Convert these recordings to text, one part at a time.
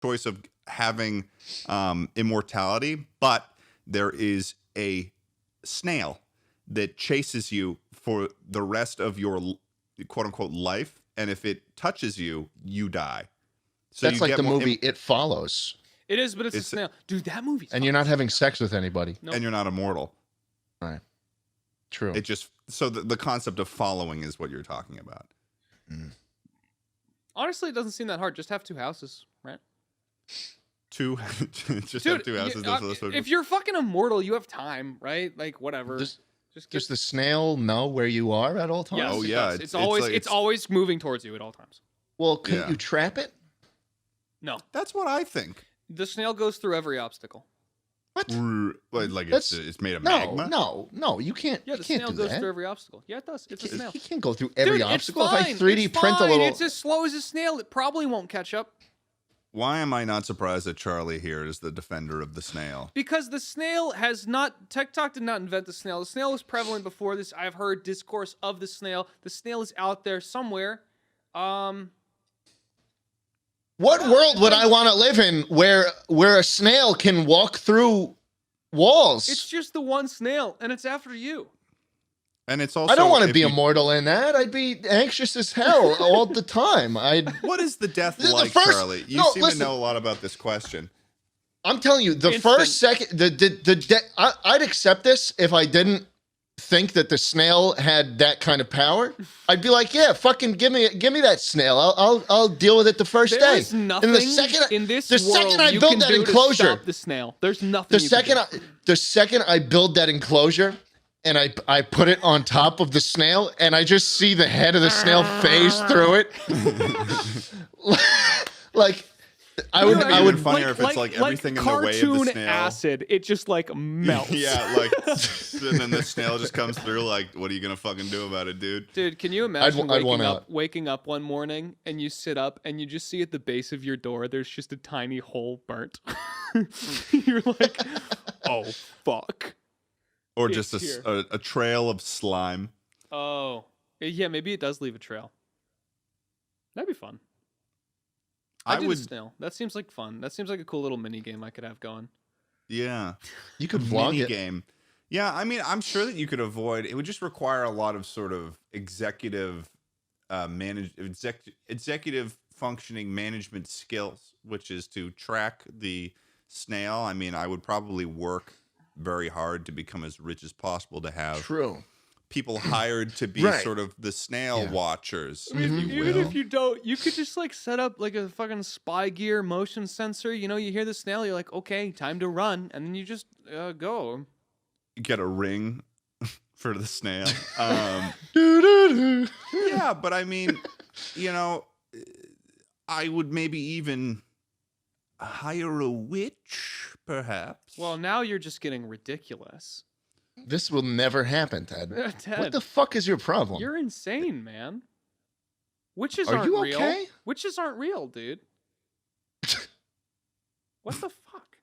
choice of having immortality, but there is a snail that chases you for the rest of your quote unquote life, and if it touches you, you die. So That's you like get the more movie It Follows. It is, but it's a snail. Dude, that movie. And you're not having sex with anybody. Nope. and you're not immortal. Right. True. It just so the concept of following is what you're talking about. Honestly, it doesn't seem that hard. Just have 2 houses, right? Two, just Dude, have 2 houses. if you're fucking immortal, you have time, right? Like whatever. Does the snail know where you are at all times? Yes, Oh, it yeah, does. it's It's always moving towards you at all times. Well, couldn't you trap it? No, That's what I think. the snail goes through every obstacle. What? Like it's made of magma. No, you can't. Yeah, you the can't snail do goes that. through every obstacle. Yeah, it does. It's a snail. You can't go through every Dude, obstacle. It's fine. If I 3D it's print fine. a little, It's as slow as a snail. It probably won't catch up. Why am I not surprised that Charlie here is the defender of the snail? Because the snail has not. TikTok did not invent the snail. The snail was prevalent before this. I've heard discourse of the snail. The snail is out there somewhere. what world would I want to live in where a snail can walk through walls? It's just the one snail, and it's after you. And it's also I don't want to be immortal in that. I'd be anxious as hell all the time. What is the death The like, first- Charlie? You no, seem listen. to know a lot about this question. I'm telling you, the Instant. first second, I'd accept this if I didn't think that the snail had that kind of power. I'd be like, yeah, fucking give me that snail. I'll deal with it the first There day. is nothing And the second, in this the world second I you build can that do to enclosure, stop the snail. There's nothing. the second I build that enclosure and I put it on top of the snail and I just see the head of the snail phase through it, like I would. Funnier if it's like everything in the way of the cartoon snail. acid. It just like melts. Yeah, like, and then the snail just comes through. Like, what are you gonna fucking do about it, dude? Dude, can you imagine I'd want waking up one morning and you sit up and you just see at the base of your door there's just a tiny hole burnt. You're like, oh fuck. Or It's just here. a trail of slime. Oh yeah, maybe it does leave a trail. That'd be fun. I would. Snail. That seems like fun. That seems like a cool little mini game I could have going. Yeah, You could vlog mini it. game. Yeah, I mean, I'm sure that you could avoid. It would just require a lot of sort of executive functioning management skills, which is to track the snail. I mean, I would probably work very hard to become as rich as possible to have True. people hired to be Right. sort of the snail watchers, I mean, if you even will. if you don't, you could just like set up like a fucking spy gear motion sensor. You know, you hear the snail, you're like, okay, time to run, and then you just go. Get a ring for the snail. Doo-doo-doo. Yeah, but I mean, you know, I would maybe even hire a witch, perhaps. Well, now you're just getting ridiculous. This will never happen, Ted. Ted, What the fuck is your problem? you're insane, man. Witches Are aren't you real. okay? Witches aren't real, dude. What the fuck?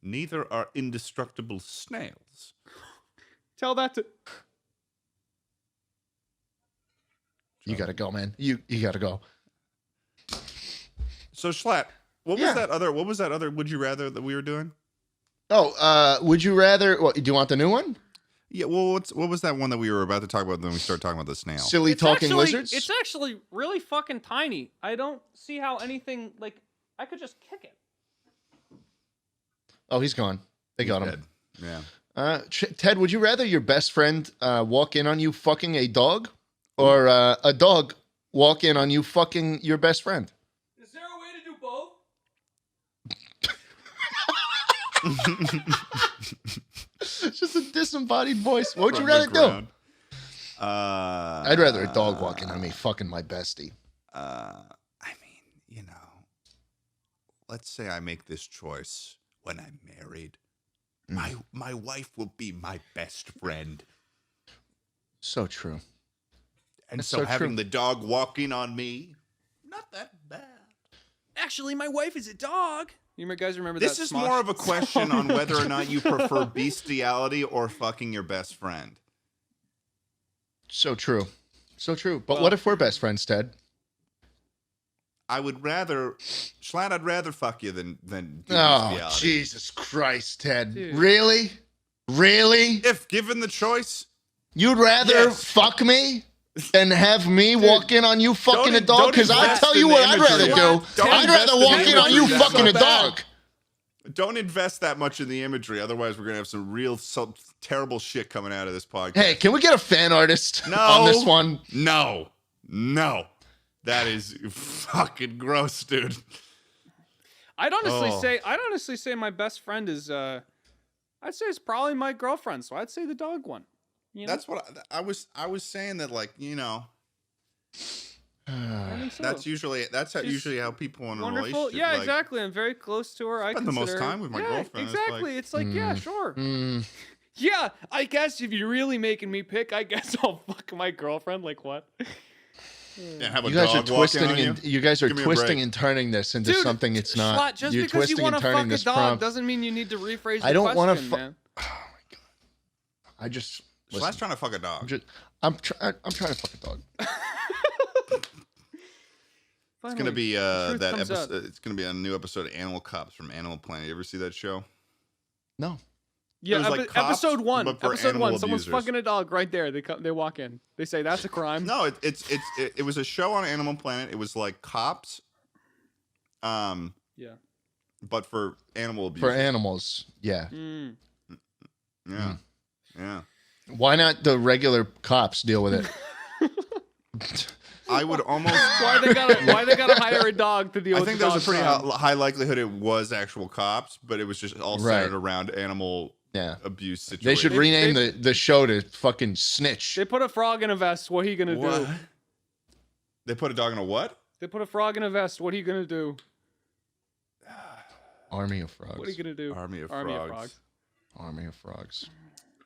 Neither are indestructible snails. Tell that to. You gotta go, man. You gotta go. So Schlatt, what Yeah. was that other would you rather that we were doing? Oh, would you rather? What, do you want the new one? Yeah, well, what was that one that we were about to talk about? Then we started talking about the snail. Silly talking lizards. It's actually really fucking tiny. I don't see how anything like I could just kick it. Oh, he's gone. They got him. Dead. Yeah. Ted, would you rather your best friend walk in on you fucking a dog, or a dog walk in on you fucking your best friend? Is there a way to do both? It's just a disembodied voice. What would you rather do? I'd rather a dog walk in on me fucking my bestie. I mean, you know, let's say I make this choice when I'm married. My wife will be my best friend. So true. And That's so so having true. the dog walking on me, not that bad. Actually, my wife is a dog. You guys remember This that? is Smosh more of a question song? on whether or not you prefer bestiality or fucking your best friend. So true. So true. But Well- what if we're best friends, Ted? I would rather, Schlatt, I'd rather fuck you than do Oh, bestiality. Jesus Christ, Ted. Dude. Really? Really? If given the choice, You'd rather Yes. fuck me than have me walk in on you fucking a dog? don't Because I invest tell in you the what I'd imagery. rather do. Don't I'd invest rather in the walk in on you imagery. That's fucking a so bad. dog. don't invest that much in the imagery. Otherwise, we're going to have some terrible shit coming out of this podcast. Hey, can we get a fan artist No. on this one? No. That is fucking gross, dude. I'd Oh. honestly say my best friend is I'd say it's probably my girlfriend, so I'd say the dog one. You know? That's what I was saying, that, like, you know, I think so. that's usually She's usually how people in a wonderful. relationship. Yeah, like, exactly. I'm very close to her. I spend the most consider her- time with my yeah, girlfriend. It's Exactly. like- It's like, yeah, sure. Mm. Yeah, I guess if you're really making me pick, I guess I'll fuck my girlfriend. Like what? Yeah, have a You guys are dog walking twisting on you. and you guys are Give me a twisting break. and turning this into Dude, something it's not. Schlatt, just You're because you twisting want to and turning fuck a this dog prompt. doesn't mean you need to rephrase the I don't want to question, fuck. man. Oh my god! I just. Schlatt's Listen, trying to fuck a dog. I'm trying to fuck a dog. It's gonna be truth that comes out. episode. It's gonna be a new episode of Animal Cops from Animal Planet. You ever see that show? No. Yeah, It was like cops, episode one. but for Episode animal one. Someone's abusers. fucking a dog right there. They walk in. They say that's a crime. No, it was a show on Animal Planet. It was like cops, Yeah. but for animal abuse. For animals, yeah. Mm. Yeah, yeah. Why not the regular cops deal with it? I would almost. Why they gotta hire a dog to deal I with think the there was a dog pretty crime? high likelihood it was actual cops, but it was just all Right. centered around animal Yeah. abuse They situations. should rename the show to fucking Snitch. They put a frog in a vest. What are you gonna What? do? They put a dog in a what? They put a frog in a vest. What are you gonna do? Army of Frogs. What are you gonna do? Army of Army Frogs. of Frogs. Army of Frogs.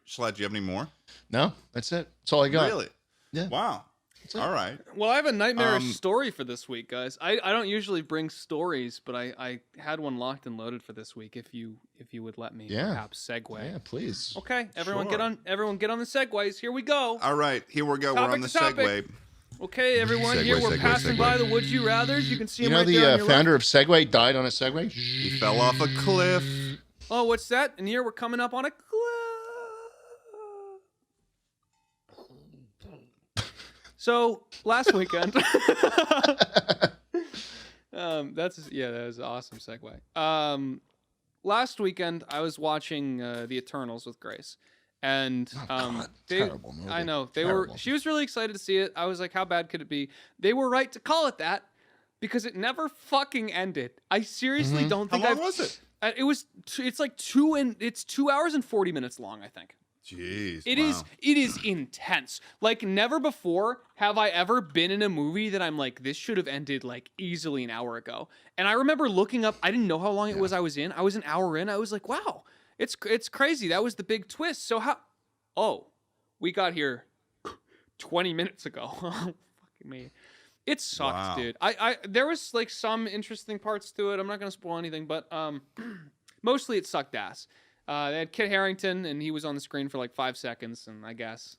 Schlatt, do you have any more? No, that's it. That's all I got. Really? Yeah. Wow. it. All right. Well, I have a nightmarish Um, story for this week, guys. I don't usually bring stories, but I had one locked and loaded for this week. If you would let me, Yeah. perhaps segue. Yeah, please. Okay, everyone Sure. everyone get on the segways. Here we go. All right. Here we go. We're Topic on the to topic. segue. Okay, everyone, here we're passing by the Would You Rathers. You can see You them know right there on the your founder of Segway died on a Segway? He fell off a cliff. left. Oh, what's that? And here we're coming up on a cliff. So last weekend, that was an awesome segue. Last weekend I was watching The Eternals with Grace, and God, they, terrible movie. I know they Terrible. were. She was really excited to see it. I was like, how bad could it be? They were right to call it that because it never fucking ended. I seriously don't How think long was it? It's like 2 hours and 40 minutes long, I think. Jeez. It wow. is intense. Like never before have I ever been in a movie that I'm like, this should have ended like easily an hour ago. And I remember looking up, I didn't know how long it was I was in. I was an hour in. I was like, wow, it's crazy. That was the big twist. So we got here 20 minutes ago. Fucking me. It sucked, Wow. dude. I there was like some interesting parts to it. I'm not gonna spoil anything, but mostly it sucked ass. They had Kit Harington, and he was on the screen for like 5 seconds, and I guess